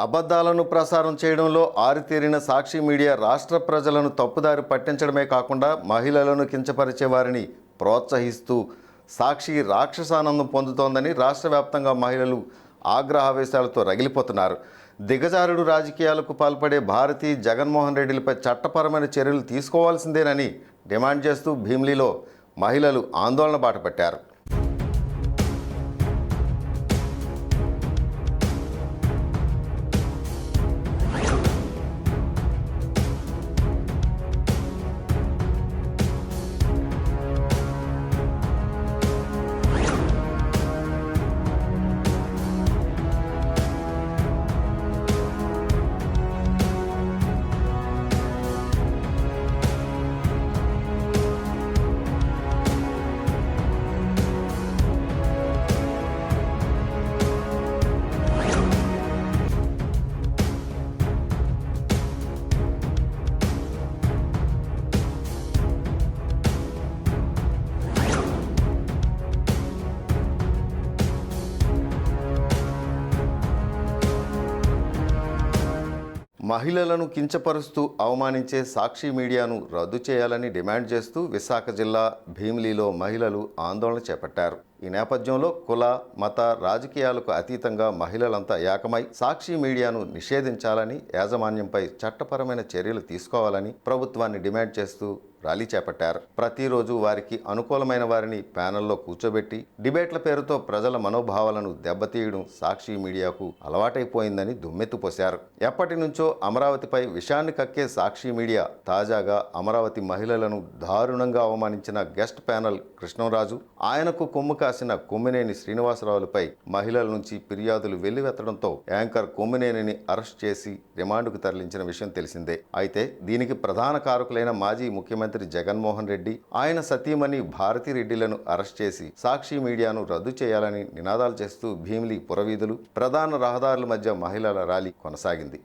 అబద్ధాలను ప్రసారం చేయడంలో ఆరితేరిన సాక్షి మీడియా రాష్ట్ర ప్రజలను తప్పుదారి పట్టించడమే కాకుండా మహిళలను కించపరిచే వారిని ప్రోత్సహిస్తూ సాక్షి రాక్షసానందం పొందుతోందని రాష్ట్ర వ్యాప్తంగా మహిళలు ఆగ్రహావేశాలతో రగిలిపోతున్నారు. దిగజారుడు రాజకీయాలకు పాల్పడే భారతి జగన్మోహన్ రెడ్డిలపై చట్టపరమైన చర్యలు తీసుకోవాల్సిందేనని డిమాండ్ చేస్తూ భీమిలిలో మహిళలు ఆందోళన బాటపట్టారు. మహిళలను కించపరుస్తూ అవమానించే సాక్షి మీడియాను రద్దు చేయాలని డిమాండ్ చేస్తూ విశాఖ జిల్లా భీమిలిలో మహిళలు ఆందోళన చేపట్టారు. ఈ నేపథ్యంలో కుల, మత, రాజకీయాలకు అతీతంగా మహిళలంతా ఏకమై సాక్షి మీడియాను నిషేధించాలని, యాజమాన్యంపై చట్టపరమైన చర్యలు తీసుకోవాలని ప్రభుత్వాన్ని డిమాండ్ చేస్తూ ర్యాలీ చేపట్టారు. ప్రతిరోజు వారికి అనుకూలమైన వారిని ప్యానెల్లో కూర్చోబెట్టి డిబేట్ల పేరుతో ప్రజల మనోభావాలను దెబ్బతీయడం సాక్షి మీడియాకు అలవాటైపోయిందని దుమ్మెత్తిపోశారు. ఎప్పటి నుంచో అమరావతిపై విషాన్ని కక్కే సాక్షి మీడియా తాజాగా అమరావతి మహిళలను దారుణంగా అవమానించిన గెస్ట్ ప్యానెల్ కృష్ణంరాజు, ఆయనకు కొమ్ము కాసిన కొమ్మినేని శ్రీనివాసరావులపై మహిళల నుంచి ఫిర్యాదులు వెల్లువెత్తడంతో యాంకర్ కొమ్మినేనిని అరెస్ట్ చేసి రిమాండ్కు తరలించిన విషయం తెలిసిందే. అయితే దీనికి ప్రధాన కారకులైన మాజీ ముఖ్యమంత్రి జగన్మోహన్ రెడ్డి, ఆయన సతీమణి భారతిరెడ్డిలను అరెస్ట్ చేసి సాక్షి మీడియాను రద్దు చేయాలని నినాదాలు చేస్తూ భీమిలి పురవీధులు, ప్రధాన రహదారుల మధ్య మహిళల ర్యాలీ కొనసాగింది.